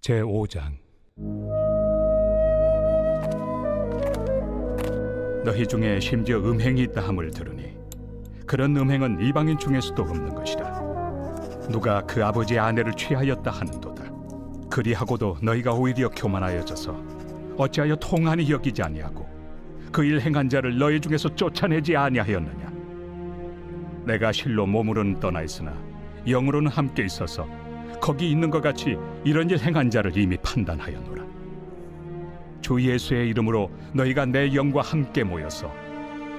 제5장. 너희 중에 심지어 음행이 있다 함을 들으니 그런 음행은 이방인 중에서도 없는 것이라. 누가 그 아버지의 아내를 취하였다 하는도다. 그리하고도 너희가 오히려 교만하여져서 어찌하여 통한이 여기지 아니하고 그 일 행한 자를 너희 중에서 쫓아내지 아니하였느냐. 내가 실로 몸으로는 떠나 있으나 영으로는 함께 있어서 거기 있는 것 같이 이런 일 행한 자를 이미 판단하였노라. 주 예수의 이름으로 너희가 내 영과 함께 모여서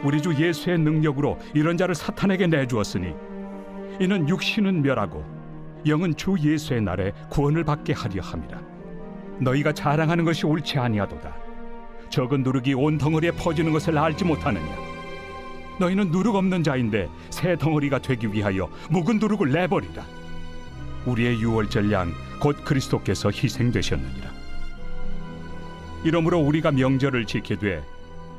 우리 주 예수의 능력으로 이런 자를 사탄에게 내주었으니 이는 육신은 멸하고 영은 주 예수의 날에 구원을 받게 하려 함이라. 너희가 자랑하는 것이 옳지 아니하도다. 적은 누룩이 온 덩어리에 퍼지는 것을 알지 못하느냐. 너희는 누룩 없는 자인데 새 덩어리가 되기 위하여 묵은 누룩을 내버리라. 우리의 유월절 양 곧 그리스도께서 희생되셨느니라. 이러므로 우리가 명절을 지키되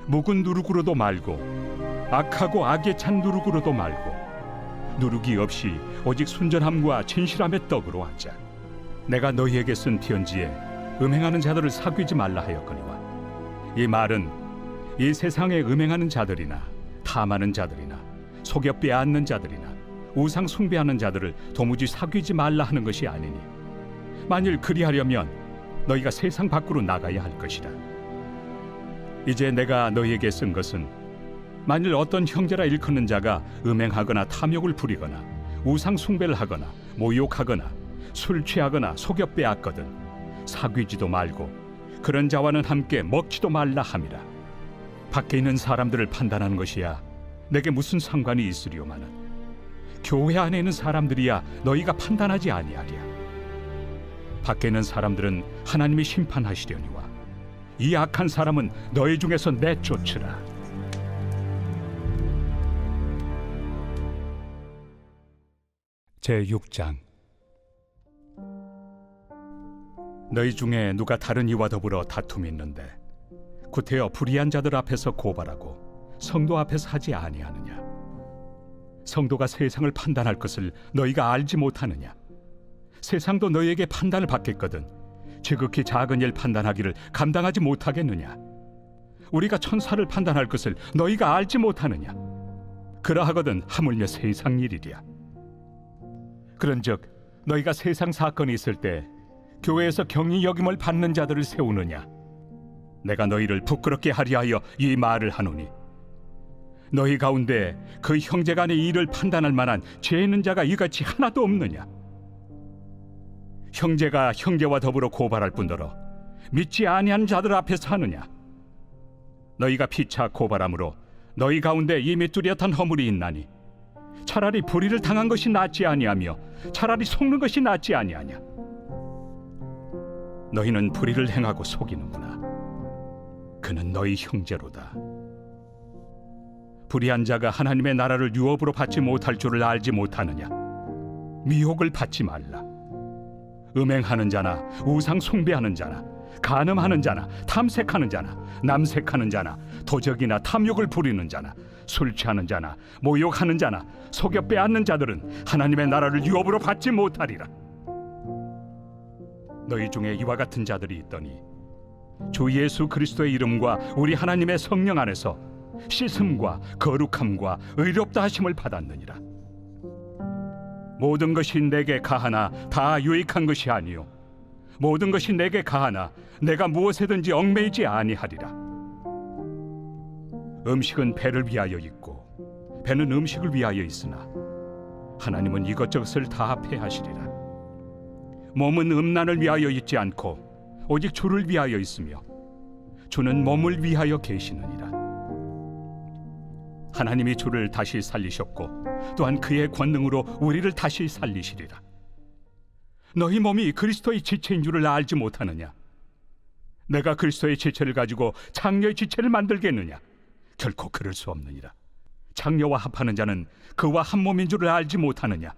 묵은 누룩으로도 말고 악하고 악에 찬 누룩으로도 말고 누룩이 없이 오직 순전함과 진실함의 떡으로 하자. 내가 너희에게 쓴 편지에 음행하는 자들을 사귀지 말라 하였거니와 이 말은 이 세상에 음행하는 자들이나 탐하는 자들이나 속여 빼앗는 자들이나 우상 숭배하는 자들을 도무지 사귀지 말라 하는 것이 아니니 만일 그리하려면 너희가 세상 밖으로 나가야 할 것이라. 이제 내가 너희에게 쓴 것은 만일 어떤 형제라 일컫는 자가 음행하거나 탐욕을 부리거나 우상 숭배를 하거나 모욕하거나 술 취하거나 속여 빼앗거든 사귀지도 말고 그런 자와는 함께 먹지도 말라 함이라. 밖에 있는 사람들을 판단하는 것이야 내게 무슨 상관이 있으리오마는 교회 안에 있는 사람들이야 너희가 판단하지 아니하리야. 밖에 있는 사람들은 하나님이 심판하시려니와 이 악한 사람은 너희 중에서 내쫓으라. 제6장. 너희 중에 누가 다른 이와 더불어 다툼이 있는데 구태여 불의한 자들 앞에서 고발하고 성도 앞에서 하지 아니하느냐. 성도가 세상을 판단할 것을 너희가 알지 못하느냐. 세상도 너희에게 판단을 받겠거든 지극히 작은 일 판단하기를 감당하지 못하겠느냐. 우리가 천사를 판단할 것을 너희가 알지 못하느냐. 그러하거든 하물며 세상 일이랴. 그런즉 너희가 세상 사건이 있을 때 교회에서 경히 여김을 받는 자들을 세우느냐. 내가 너희를 부끄럽게 하려 하여 이 말을 하노니 너희 가운데 그 형제간의 일을 판단할 만한 죄 있는 자가 이같이 하나도 없느냐. 형제가 형제와 더불어 고발할 뿐더러 믿지 아니한 자들 앞에서 하느냐. 너희가 피차 고발함으로 너희 가운데 이미 뚜렷한 허물이 있나니 차라리 불의를 당한 것이 낫지 아니하며 차라리 속는 것이 낫지 아니하냐. 너희는 불의를 행하고 속이는구나. 그는 너희 형제로다. 불의한 자가 하나님의 나라를 유업으로 받지 못할 줄을 알지 못하느냐. 미혹을 받지 말라. 음행하는 자나 우상 숭배하는 자나 간음하는 자나 탐색하는 자나 남색하는 자나 도적이나 탐욕을 부리는 자나 술 취하는 자나 모욕하는 자나 속여 빼앗는 자들은 하나님의 나라를 유업으로 받지 못하리라. 너희 중에 이와 같은 자들이 있더니 주 예수 그리스도의 이름과 우리 하나님의 성령 안에서 씻음과 거룩함과 의롭다 하심을 받았느니라. 모든 것이 내게 가하나 다 유익한 것이 아니요 모든 것이 내게 가하나 내가 무엇에든지 얽매이지 아니하리라. 음식은 배를 위하여 있고 배는 음식을 위하여 있으나 하나님은 이것저것을 다 폐하시리라. 몸은 음란을 위하여 있지 않고 오직 주를 위하여 있으며 주는 몸을 위하여 계시느니라. 하나님이 주를 다시 살리셨고 또한 그의 권능으로 우리를 다시 살리시리라. 너희 몸이 그리스도의 지체인 줄을 알지 못하느냐. 내가 그리스도의 지체를 가지고 장녀의 지체를 만들겠느냐. 결코 그럴 수 없느니라. 장녀와 합하는 자는 그와 한 몸인 줄을 알지 못하느냐.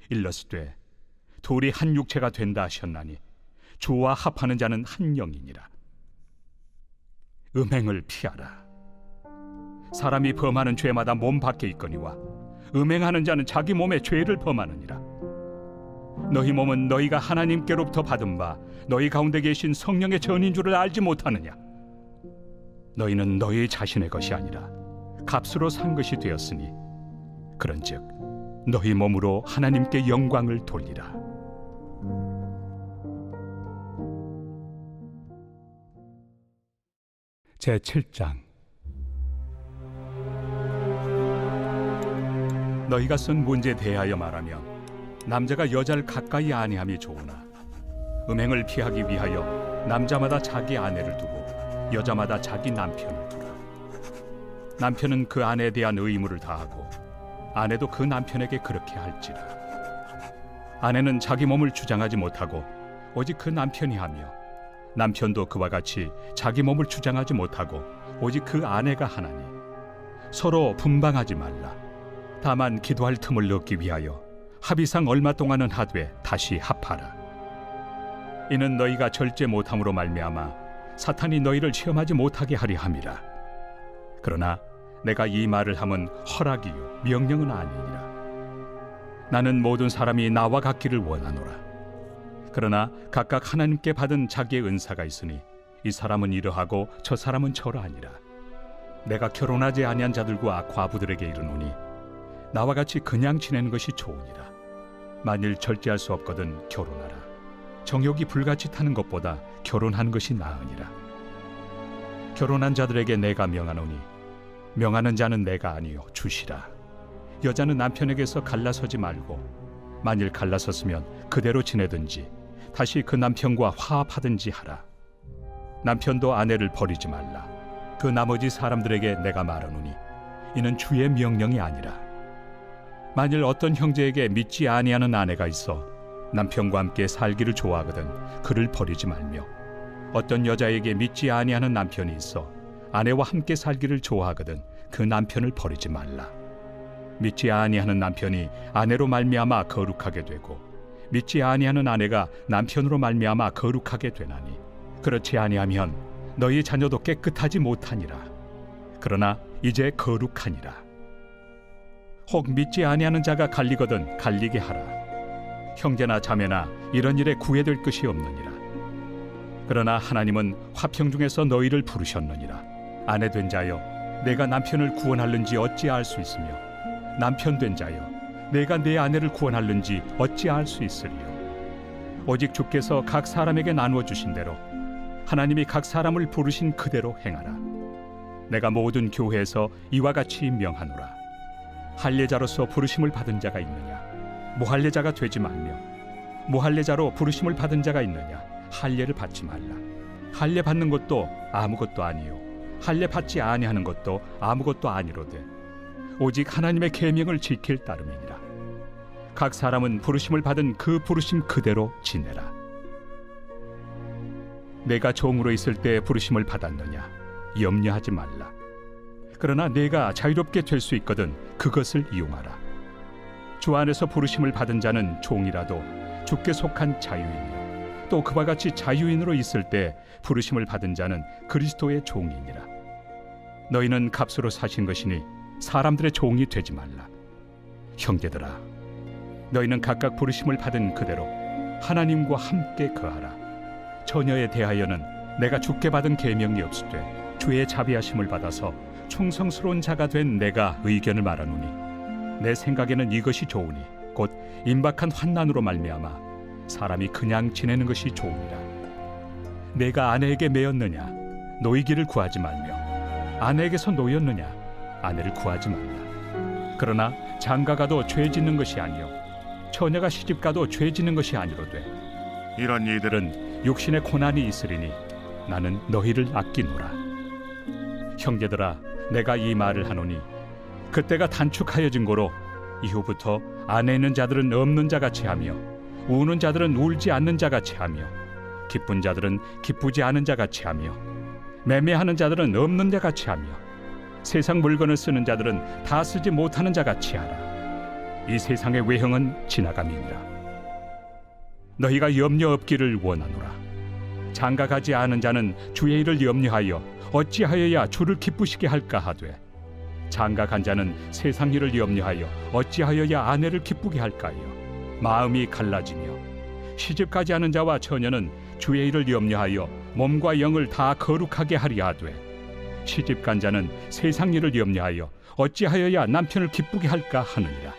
일러스되 둘이 한 육체가 된다 하셨나니 주와 합하는 자는 한 영이니라. 음행을 피하라. 사람이 범하는 죄마다 몸 밖에 있거니와 음행하는 자는 자기 몸에 죄를 범하느니라. 너희 몸은 너희가 하나님께로부터 받은 바 너희 가운데 계신 성령의 전인 줄을 알지 못하느냐? 너희는 너희 자신의 것이 아니라 값으로 산 것이 되었으니 그런즉 너희 몸으로 하나님께 영광을 돌리라. 제7장. 너희가 쓴 문제에 대하여 말하면 남자가 여자를 가까이 아니함이 좋으나 음행을 피하기 위하여 남자마다 자기 아내를 두고 여자마다 자기 남편을 두라. 남편은 그 아내에 대한 의무를 다하고 아내도 그 남편에게 그렇게 할지라. 아내는 자기 몸을 주장하지 못하고 오직 그 남편이 하며 남편도 그와 같이 자기 몸을 주장하지 못하고 오직 그 아내가 하나니 서로 분방하지 말라. 다만 기도할 틈을 얻기 위하여 합의상 얼마 동안은 하되 다시 합하라. 이는 너희가 절제 못함으로 말미암아 사탄이 너희를 시험하지 못하게 하려 함이라. 그러나 내가 이 말을 함은 허락이요 명령은 아니니라. 나는 모든 사람이 나와 같기를 원하노라. 그러나 각각 하나님께 받은 자기의 은사가 있으니 이 사람은 이러하고 저 사람은 저러하니라. 내가 결혼하지 아니한 자들과 과부들에게 이르노니 나와 같이 그냥 지내는 것이 좋으니라. 만일 절제할 수 없거든 결혼하라. 정욕이 불같이 타는 것보다 결혼하는 것이 나으니라. 결혼한 자들에게 내가 명하노니 명하는 자는 내가 아니요 주시라. 여자는 남편에게서 갈라서지 말고 만일 갈라섰으면 그대로 지내든지 다시 그 남편과 화합하든지 하라. 남편도 아내를 버리지 말라. 그 나머지 사람들에게 내가 말하노니 이는 주의 명령이 아니라. 만일 어떤 형제에게 믿지 아니하는 아내가 있어 남편과 함께 살기를 좋아하거든 그를 버리지 말며, 어떤 여자에게 믿지 아니하는 남편이 있어 아내와 함께 살기를 좋아하거든 그 남편을 버리지 말라. 믿지 아니하는 남편이 아내로 말미암아 거룩하게 되고 믿지 아니하는 아내가 남편으로 말미암아 거룩하게 되나니 그렇지 아니하면 너희 자녀도 깨끗하지 못하니라. 그러나 이제 거룩하니라. 혹 믿지 아니하는 자가 갈리거든 갈리게 하라. 형제나 자매나 이런 일에 구애될 것이 없느니라. 그러나 하나님은 화평 중에서 너희를 부르셨느니라. 아내 된 자여 내가 남편을 구원할는지 어찌 알 수 있으며 남편 된 자여 내가 내 아내를 구원할는지 어찌 알 수 있으리요. 오직 주께서 각 사람에게 나누어 주신 대로 하나님이 각 사람을 부르신 그대로 행하라. 내가 모든 교회에서 이와 같이 명하노라. 할례자로서 부르심을 받은 자가 있느냐? 무할례자가 되지 말며, 무할례자로 부르심을 받은 자가 있느냐? 할례를 받지 말라. 할례 받는 것도 아무것도 아니요 할례 받지 아니하는 것도 아무것도 아니로되 오직 하나님의 계명을 지킬 따름이니라. 각 사람은 부르심을 받은 그 부르심 그대로 지내라. 내가 종으로 있을 때 부르심을 받았느냐? 염려하지 말라. 그러나 내가 자유롭게 될 수 있거든 그것을 이용하라. 주 안에서 부르심을 받은 자는 종이라도 주께 속한 자유인이요 또 그와 같이 자유인으로 있을 때 부르심을 받은 자는 그리스도의 종이니라. 너희는 값으로 사신 것이니 사람들의 종이 되지 말라. 형제들아, 너희는 각각 부르심을 받은 그대로 하나님과 함께 거하라. 처녀에 대하여는 내가 주께 받은 계명이 없으되 주의 자비하심을 받아서 충성스러운 자가 된 내가 의견을 말하노니 내 생각에는 이것이 좋으니 곧 임박한 환난으로 말미암아 사람이 그냥 지내는 것이 좋으니라. 내가 아내에게 매였느냐? 노이기를 구하지 말며, 아내에게서 노였느냐? 아내를 구하지 말라. 그러나 장가가도 죄 짓는 것이 아니요 처녀가 시집가도 죄 짓는 것이 아니로되 이런 이들은 육신의 고난이 있으리니 나는 너희를 아끼노라. 형제들아, 내가 이 말을 하노니 그때가 단축하여진 고로 이후부터 안에 있는 자들은 없는 자같이 하며 우는 자들은 울지 않는 자같이 하며 기쁜 자들은 기쁘지 않은 자같이 하며 매매하는 자들은 없는 자같이 하며 세상 물건을 쓰는 자들은 다 쓰지 못하는 자같이 하라. 이 세상의 외형은 지나감이니라. 너희가 염려 없기를 원하노라. 장가가지 않은 자는 주의 일을 염려하여 어찌하여야 주를 기쁘시게 할까 하되 장가간 자는 세상 일을 염려하여 어찌하여야 아내를 기쁘게 할까요? 마음이 갈라지며 시집가지 않은 자와 처녀는 주의 일을 염려하여 몸과 영을 다 거룩하게 하리 하되 시집간 자는 세상 일을 염려하여 어찌하여야 남편을 기쁘게 할까 하느니라.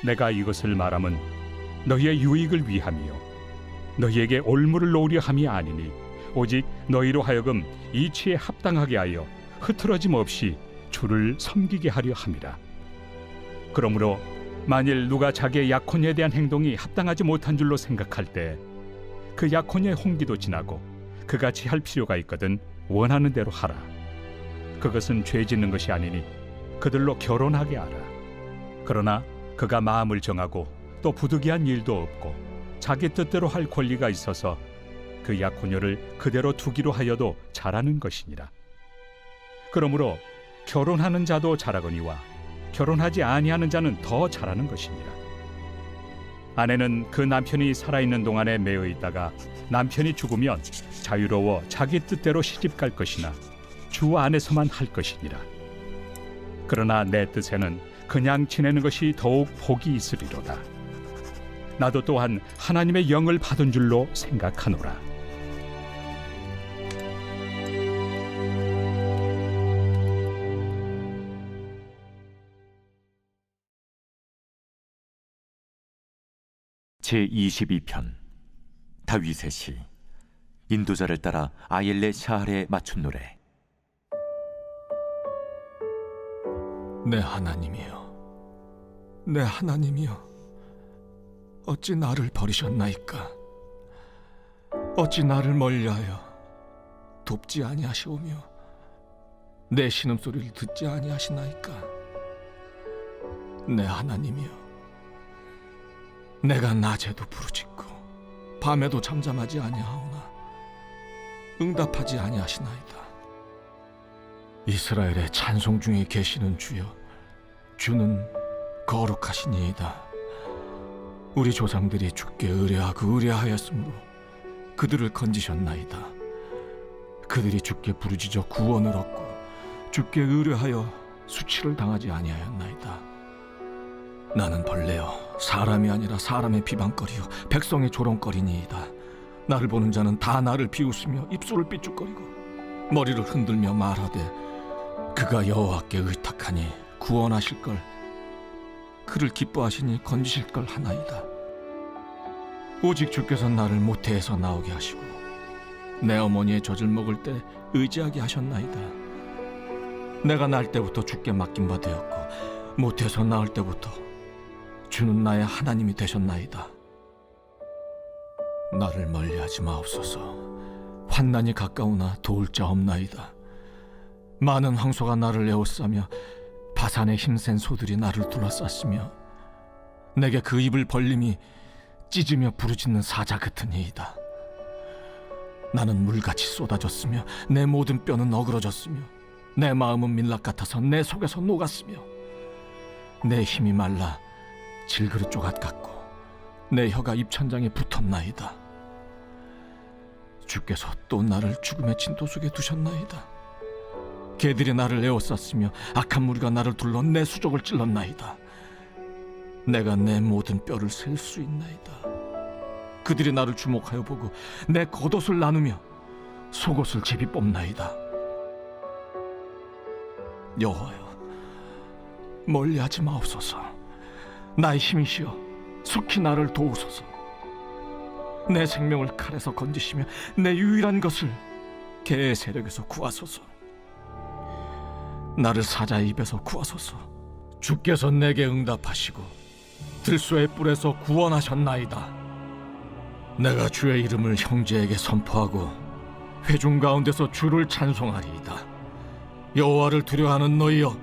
내가 이것을 말함은 너희의 유익을 위함이요 너희에게 올무를 놓으려 함이 아니니 오직 너희로 하여금 이치에 합당하게 하여 흐트러짐 없이 주를 섬기게 하려 함이라. 그러므로 만일 누가 자기의 약혼에 대한 행동이 합당하지 못한 줄로 생각할 때 그 약혼의 홍기도 지나고 그같이 할 필요가 있거든 원하는 대로 하라. 그것은 죄 짓는 것이 아니니 그들로 결혼하게 하라. 그러나 그가 마음을 정하고 또 부득이한 일도 없고 자기 뜻대로 할 권리가 있어서 그 약혼녀를 그대로 두기로 하여도 잘하는 것이니라. 그러므로 결혼하는 자도 잘하거니와 결혼하지 아니하는 자는 더 잘하는 것이니라. 아내는 그 남편이 살아있는 동안에 매여 있다가 남편이 죽으면 자유로워 자기 뜻대로 시집갈 것이나 주 안에서만 할 것이니라. 그러나 내 뜻에는 그냥 지내는 것이 더욱 복이 있으리로다. 나도 또한 하나님의 영을 받은 줄로 생각하노라. 제22편 다윗의 시. 인도자를 따라 아옐레 샤할에 맞춘 노래. 내 하나님이여, 내 하나님이여, 어찌 나를 버리셨나이까? 어찌 나를 멀리하여 돕지 아니하시오며 내 신음소리를 듣지 아니하시나이까? 내 하나님이여, 내가 낮에도 부르짖고 밤에도 잠잠하지 아니하오나 응답하지 아니하시나이다. 이스라엘의 찬송 중에 계시는 주여, 주는 거룩하시니이다. 우리 조상들이 주께 의뢰하고 의뢰하였으므로 그들을 건지셨나이다. 그들이 주께 부르짖어 구원을 얻고 주께 의뢰하여 수치를 당하지 아니하였나이다. 나는 벌레여 사람이 아니라 사람의 비방거리요 백성의 조롱거리니이다. 나를 보는 자는 다 나를 비웃으며 입술을 삐죽거리고 머리를 흔들며 말하되 그가 여호와께 의탁하니 구원하실걸, 그를 기뻐하시니 건지실걸 하나이다. 오직 주께서 나를 모태에서 나오게 하시고 내 어머니의 젖을 먹을 때 의지하게 하셨나이다. 내가 날 때부터 주께 맡긴 바 되었고 모태에서 나올 때부터 주는 나의 하나님이 되셨나이다. 나를 멀리하지 마옵소서. 환난이 가까우나 도울 자 없나이다. 많은 황소가 나를 에워싸며 바산의 힘센 소들이 나를 둘러쌌으며 내게 그 입을 벌림이 찢으며 부르짖는 사자 같으니이다. 나는 물같이 쏟아졌으며 내 모든 뼈는 어그러졌으며 내 마음은 밀랍 같아서 내 속에서 녹았으며 내 힘이 말라 질그릇 조각 같고 내 혀가 입천장에 붙었나이다. 주께서 또 나를 죽음의 진토 속에 두셨나이다. 개들이 나를 에워쌌으며 악한 무리가 나를 둘러 내 수족을 찔렀나이다. 내가 내 모든 뼈를 셀 수 있나이다. 그들이 나를 주목하여 보고 내 겉옷을 나누며 속옷을 제비 뽑나이다. 여호와여, 멀리하지 마옵소서. 나의 힘이시여 속히 나를 도우소서. 내 생명을 칼에서 건지시며 내 유일한 것을 개의 세력에서 구하소서. 나를 사자의 입에서 구하소서. 주께서 내게 응답하시고 들소의 뿔에서 구원하셨나이다. 내가 주의 이름을 형제에게 선포하고 회중 가운데서 주를 찬송하리이다. 여호와를 두려워하는 너희여,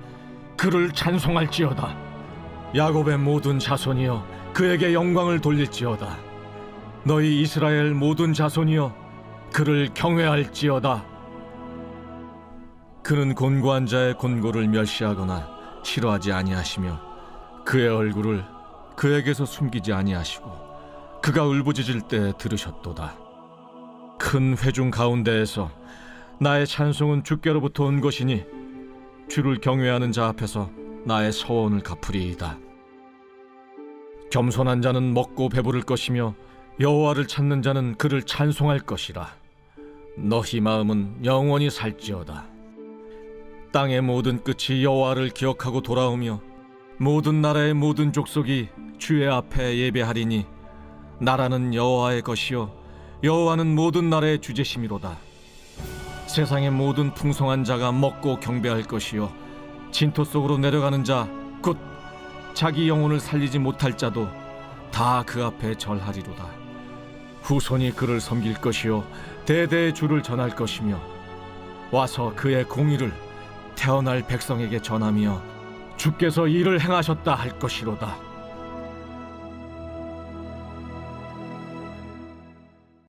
그를 찬송할지어다. 야곱의 모든 자손이여, 그에게 영광을 돌릴지어다. 너희 이스라엘 모든 자손이여, 그를 경외할지어다. 그는 곤고한 자의 곤고를 멸시하거나 싫어하지 아니하시며 그의 얼굴을 그에게서 숨기지 아니하시고 그가 울부짖을 때 들으셨도다. 큰 회중 가운데에서 나의 찬송은 주께로부터 온 것이니 주를 경외하는 자 앞에서 나의 서원을 갚으리이다. 겸손한 자는 먹고 배부를 것이며 여호와를 찾는 자는 그를 찬송할 것이라. 너희 마음은 영원히 살지어다. 땅의 모든 끝이 여호와를 기억하고 돌아오며 모든 나라의 모든 족속이 주의 앞에 예배하리니 나라는 여호와의 것이요 여호와는 모든 나라의 주제심이로다. 세상의 모든 풍성한 자가 먹고 경배할 것이요 진토 속으로 내려가는 자 곧 자기 영혼을 살리지 못할 자도 다 그 앞에 절하리로다. 후손이 그를 섬길 것이요 대대의 주를 전할 것이며 와서 그의 공의를 태어날 백성에게 전하며 주께서 이를 행하셨다 할 것이로다.